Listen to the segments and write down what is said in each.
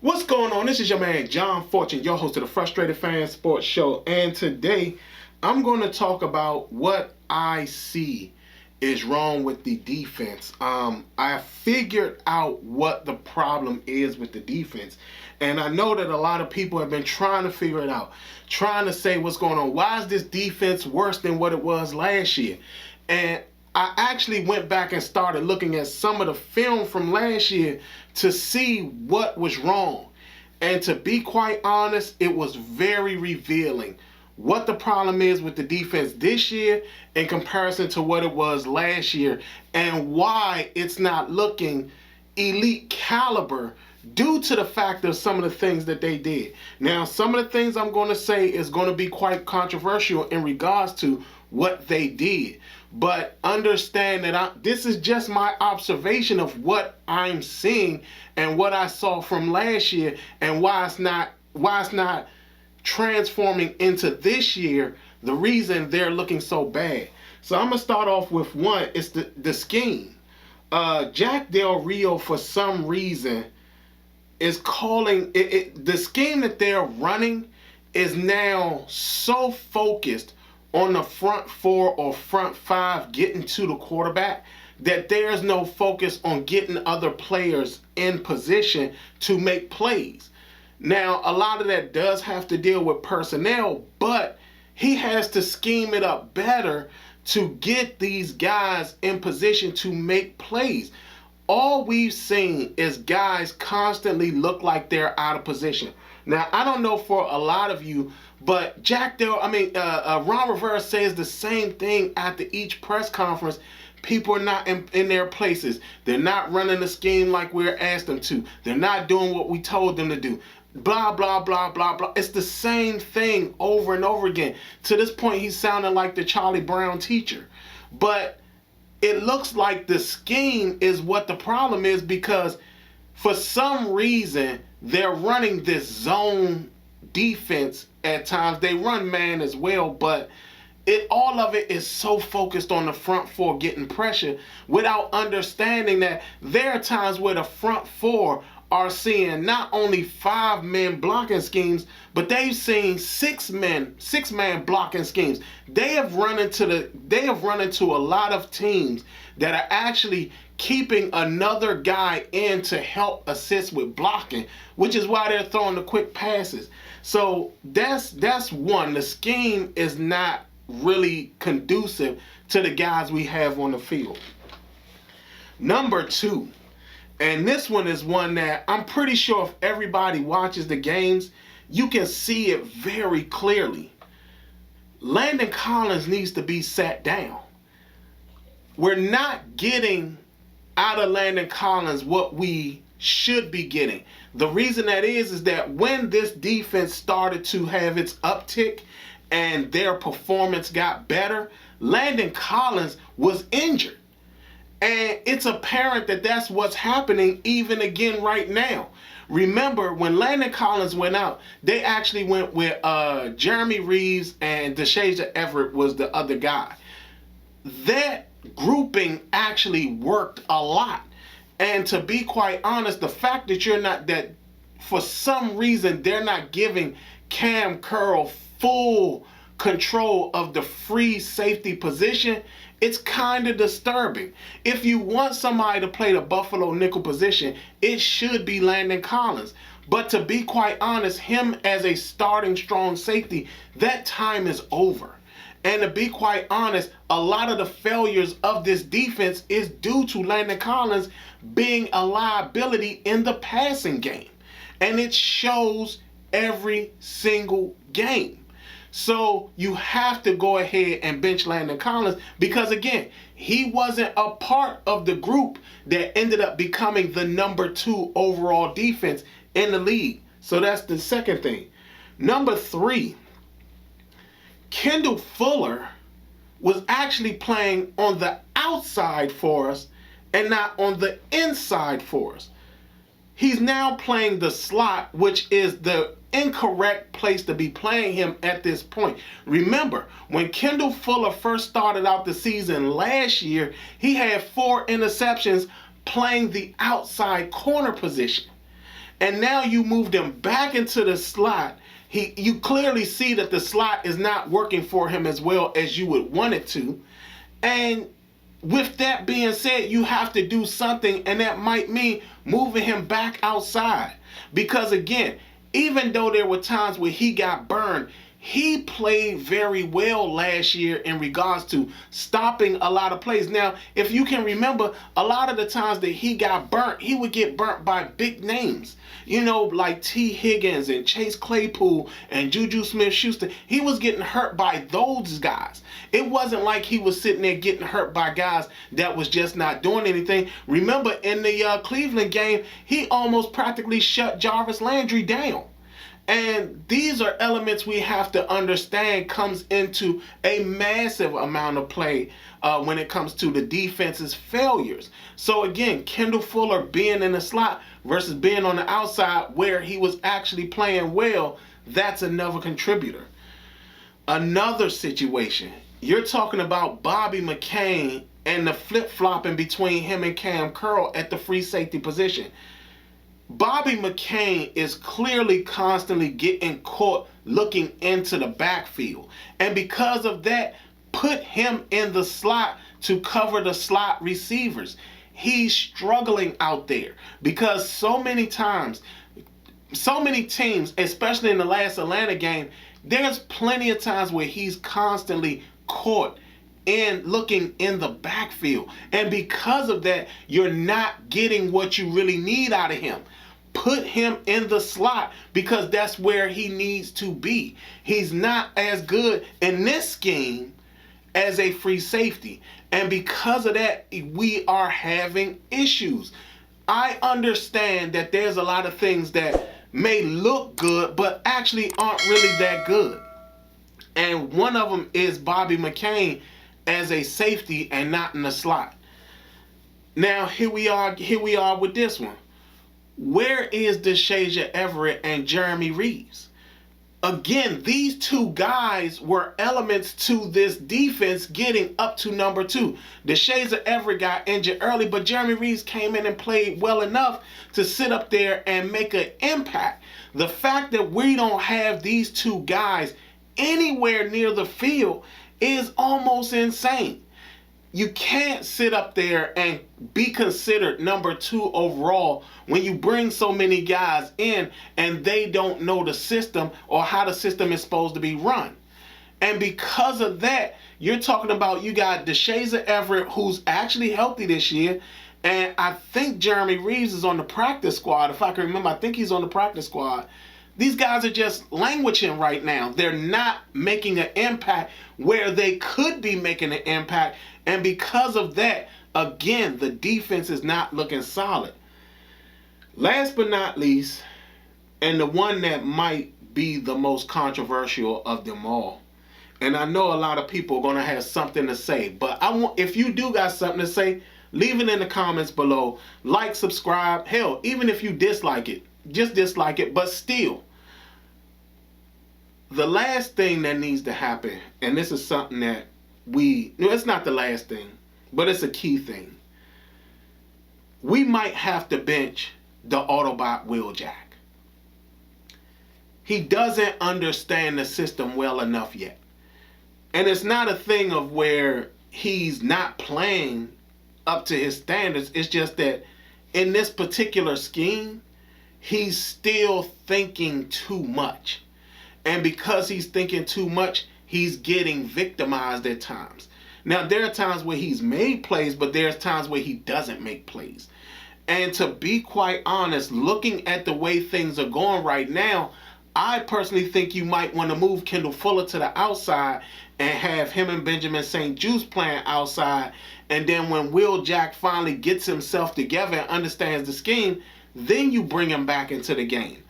What's going on? This is your man John Fortune, your host of the Frustrated Fan Sports Show, and today I'm going to talk about what I see is wrong with the defense. I figured out what the problem is with the defense, and I know that a lot of people have been trying to figure it out, trying to say what's going on. Why is this defense worse than what it was last year? And I actually went back and started looking at some of the film from last year to see what was wrong. And to be quite honest, it was very revealing what the problem is with the defense this year in comparison to what it was last year, and why it's not looking elite caliber due to the fact of some of the things that they did. Now, some of the things I'm going to say is going to be quite controversial in regards to what they did. But understand that this is just my observation of what I'm seeing and what I saw from last year, and why it's not transforming into this year, the reason they're looking so bad. So I'm going to start off with one. It's the scheme. Jack Del Rio, for some reason, is calling it the scheme that they're running is now so focused on the front four or front five getting to the quarterback that there's no focus on getting other players in position to make plays. Now, a lot of that does have to deal with personnel, but he has to scheme it up better to get these guys in position to make plays. All we've seen is guys constantly look like they're out of position. Now, I don't know for a lot of you, but Ron Rivera says the same thing after each press conference. People are not in their places. They're not running the scheme like we're asked them to. They're not doing what we told them to do. Blah, blah, blah, blah, blah. It's the same thing over and over again. To this point, he's sounding like the Charlie Brown teacher. But it looks like the scheme is what the problem is, because for some reason, they're running this zone defense at times. They run man as well, but all of it is so focused on the front four getting pressure without understanding that there are times where the front four are seeing not only 5-man blocking schemes, but they've seen 6-man blocking schemes. They have run into a lot of teams that are actually keeping another guy in to help assist with blocking, which is why they're throwing the quick passes. So that's one. The scheme is not really conducive to the guys we have on the field. Number two, and this one is one that I'm pretty sure if everybody watches the games, you can see it very clearly. Landon Collins needs to be sat down. We're not getting out of Landon Collins what we should be getting. The reason that is that when this defense started to have its uptick and their performance got better, Landon Collins was injured. And it's apparent that that's what's happening even again right now. Remember, when Landon Collins went out, they actually went with Jeremy Reeves, and Deshazer Everett was the other guy. That grouping actually worked a lot. And to be quite honest, the fact that for some reason they're not giving Cam Curl full control of the free safety position, it's kind of disturbing. If you want somebody to play the Buffalo nickel position, it should be Landon Collins. But to be quite honest, him as a starting strong safety, that time is over. And to be quite honest, a lot of the failures of this defense is due to Landon Collins being a liability in the passing game. And it shows every single game. So you have to go ahead and bench Landon Collins because, again, he wasn't a part of the group that ended up becoming the number 2 overall defense in the league. So that's the second thing. Number 3, Kendall Fuller was actually playing on the outside for us and not on the inside for us. He's now playing the slot, which is the incorrect place to be playing him at this point. Remember, when Kendall Fuller first started out the season last year, he had 4 interceptions playing the outside corner position. And now you moved him back into the slot. You clearly see that the slot is not working for him as well as you would want it to. And with that being said, you have to do something, and that might mean moving him back outside. Because again, even though there were times where he got burned, he played very well last year in regards to stopping a lot of plays. Now, if you can remember, a lot of the times that he got burnt, he would get burnt by big names. You know, like T. Higgins and Chase Claypool and Juju Smith-Schuster. He was getting hurt by those guys. It wasn't like he was sitting there getting hurt by guys that was just not doing anything. Remember, in the Cleveland game, he almost practically shut Jarvis Landry down. And these are elements we have to understand comes into a massive amount of play when it comes to the defense's failures. So again, Kendall Fuller being in the slot versus being on the outside where he was actually playing well, that's another contributor. Another situation, you're talking about Bobby McCain and the flip-flopping between him and Cam Curl at the free safety position. Bobby McCain is clearly constantly getting caught looking into the backfield. And because of that, put him in the slot to cover the slot receivers. He's struggling out there because so many times, so many teams, especially in the last Atlanta game, there's plenty of times where he's constantly caught and looking in the backfield. And because of that, you're not getting what you really need out of him. Put him in the slot because that's where he needs to be. He's not as good in this scheme as a free safety. And because of that, we are having issues. I understand that there's a lot of things that may look good, but actually aren't really that good. And one of them is Bobby McCain as a safety and not in the slot. Now, here we are with this one. Where is Deshazer Everett and Jeremy Reeves? Again, these two guys were elements to this defense getting up to number 2. Deshazer Everett got injured early, but Jeremy Reeves came in and played well enough to sit up there and make an impact. The fact that we don't have these two guys anywhere near the field is almost insane. You can't sit up there and be considered number 2 overall when you bring so many guys in and they don't know the system or how the system is supposed to be run. And because of that, you're talking about you got Deshazer Everett, who's actually healthy this year, and I think Jeremy Reeves is on the practice squad. If I can remember, I think he's on the practice squad. These guys are just languishing right now. They're not making an impact where they could be making an impact. And because of that, again, the defense is not looking solid. Last but not least, and the one that might be the most controversial of them all, and I know a lot of people are going to have something to say, but if you do got something to say, leave it in the comments below. Like, subscribe. Hell, even if you dislike it, just dislike it, but still. The last thing that needs to happen, and this is something that it's not the last thing, but it's a key thing. We might have to bench the Autobot Wheeljack. He doesn't understand the system well enough yet. And it's not a thing of where he's not playing up to his standards. It's just that in this particular scheme, he's still thinking too much. And because he's thinking too much, he's getting victimized at times. Now, there are times where he's made plays, but there's times where he doesn't make plays. And to be quite honest, looking at the way things are going right now, I personally think you might want to move Kendall Fuller to the outside and have him and Benjamin St. Juste playing outside. And then when Wheeljack finally gets himself together and understands the scheme, then you bring him back into the game.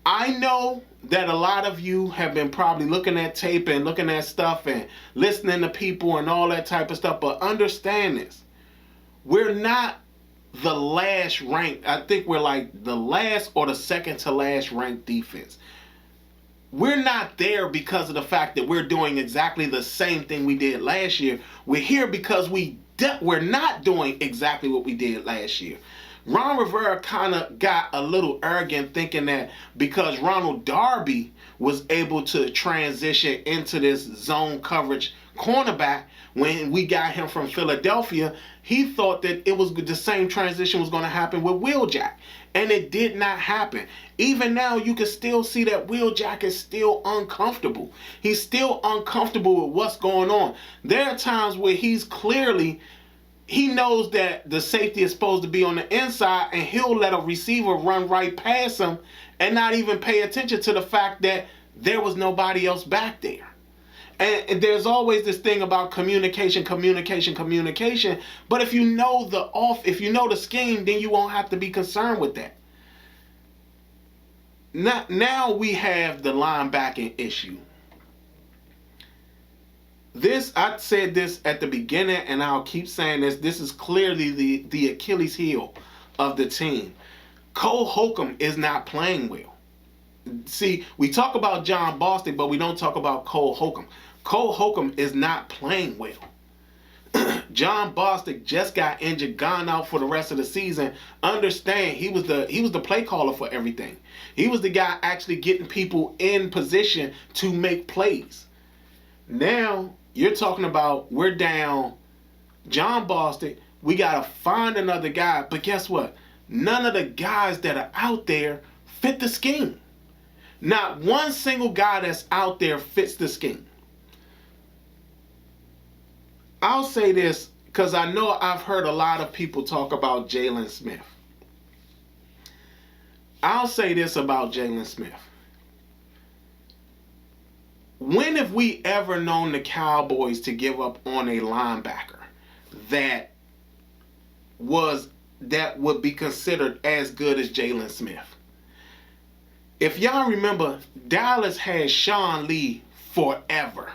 I know that a lot of you have been probably looking at tape and looking at stuff and listening to people and all that type of stuff. But understand this. We're not the last ranked. I think we're like the last or the second to last ranked defense. We're not there because of the fact that we're doing exactly the same thing we did last year. We're here because we're not doing exactly what we did last year. Ron Rivera kind of got a little arrogant thinking that because Ronald Darby was able to transition into this zone coverage cornerback when we got him from Philadelphia, he thought that it was the same transition was going to happen with Wheeljack. And it did not happen. Even now, you can still see that Wheeljack is still uncomfortable. He's still uncomfortable with what's going on. There are times where he knows that the safety is supposed to be on the inside, and he'll let a receiver run right past him and not even pay attention to the fact that there was nobody else back there. And there's always this thing about communication. But if you know the scheme, then you won't have to be concerned with that. Now we have the linebacking issue. I said this at the beginning, and I'll keep saying this. This is clearly the Achilles heel of the team. Cole Holcomb is not playing well. See, we talk about John Bostic, but we don't talk about Cole Holcomb. Cole Holcomb is not playing well. John Bostic just got injured, gone out for the rest of the season. Understand, he was the play caller for everything. He was the guy actually getting people in position to make plays. Now you're talking about we're down John Bostic. We gotta find another guy, but guess what? None of the guys that are out there fit the scheme. Not one single guy that's out there fits the scheme. I'll say this because I know I've heard a lot of people talk about Jalen Smith. I'll say this about Jalen Smith. When have we ever known the Cowboys to give up on a linebacker that would be considered as good as Jalen Smith? If y'all remember, Dallas had Sean Lee forever.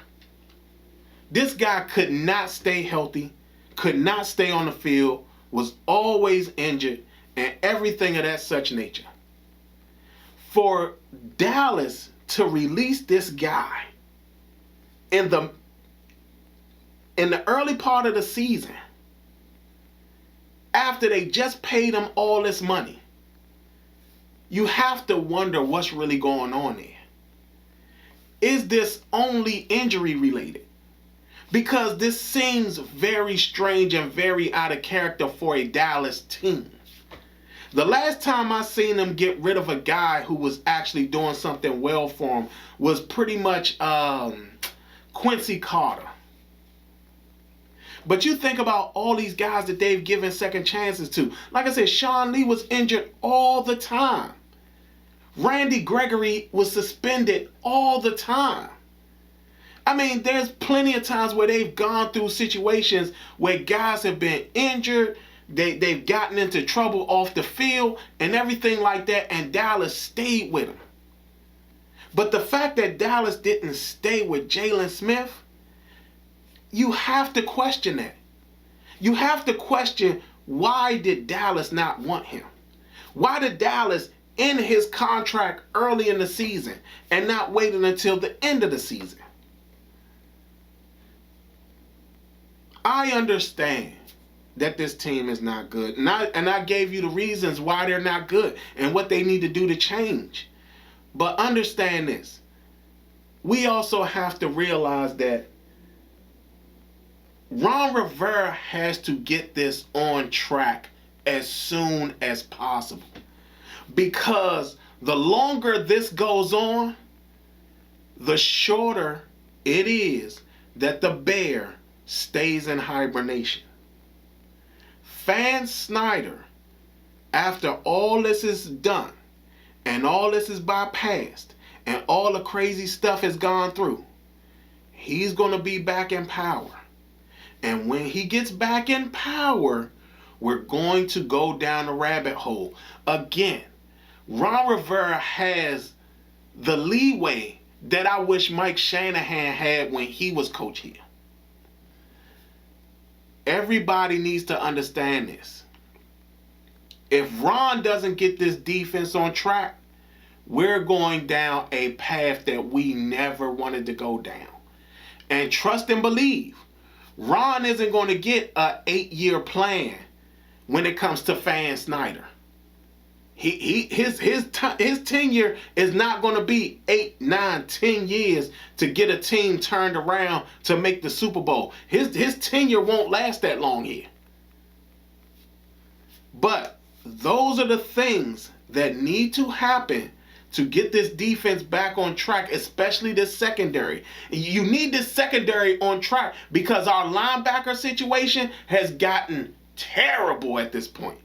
This guy could not stay healthy, could not stay on the field, was always injured, and everything of that such nature. For Dallas to release this guy in the early part of the season, after they just paid him all this money, you have to wonder what's really going on there. Is this only injury related? Because this seems very strange and very out of character for a Dallas team. The last time I seen them get rid of a guy who was actually doing something well for him was pretty much Quincy Carter. But you think about all these guys that they've given second chances to. Like I said, Sean Lee was injured all the time. Randy Gregory was suspended all the time. I mean, there's plenty of times where they've gone through situations where guys have been injured, they've gotten into trouble off the field and everything like that, and Dallas stayed with them. But the fact that Dallas didn't stay with Jalen Smith, you have to question that. You have to question, why did Dallas not want him? Why did Dallas end his contract early in the season and not waiting until the end of the season? I understand that this team is not good. And I gave you the reasons why they're not good and what they need to do to change. But understand this. We also have to realize that Ron Rivera has to get this on track as soon as possible. Because the longer this goes on, the shorter it is that the bear stays in hibernation. Fan Snyder, after all this is done and all this is bypassed and all the crazy stuff has gone through, he's going to be back in power. And when he gets back in power, we're going to go down the rabbit hole. Again, Ron Rivera has the leeway that I wish Mike Shanahan had when he was coach here. Everybody needs to understand this. If Ron doesn't get this defense on track, we're going down a path that we never wanted to go down. And trust and believe, Ron isn't going to get an 8-year plan when it comes to Fan Snyder. His tenure is not going to be 8, 9, 10 years to get a team turned around to make the Super Bowl. His tenure won't last that long here. But those are the things that need to happen to get this defense back on track, especially this secondary. You need this secondary on track because our linebacker situation has gotten terrible at this point.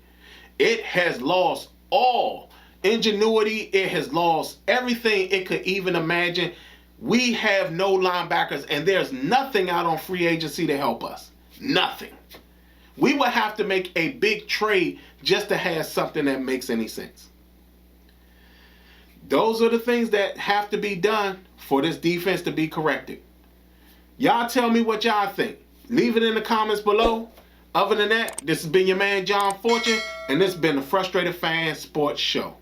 It has lost all ingenuity. It has lost everything it could even imagine. We have no linebackers, and there's nothing out on free agency to help us. Nothing. We would have to make a big trade just to have something that makes any sense. Those are the things that have to be done for this defense to be corrected. Y'all tell me what y'all think. Leave it in the comments below. Other than that, this has been your man, John Fortune, and this has been the Frustrated Fan Sports Show.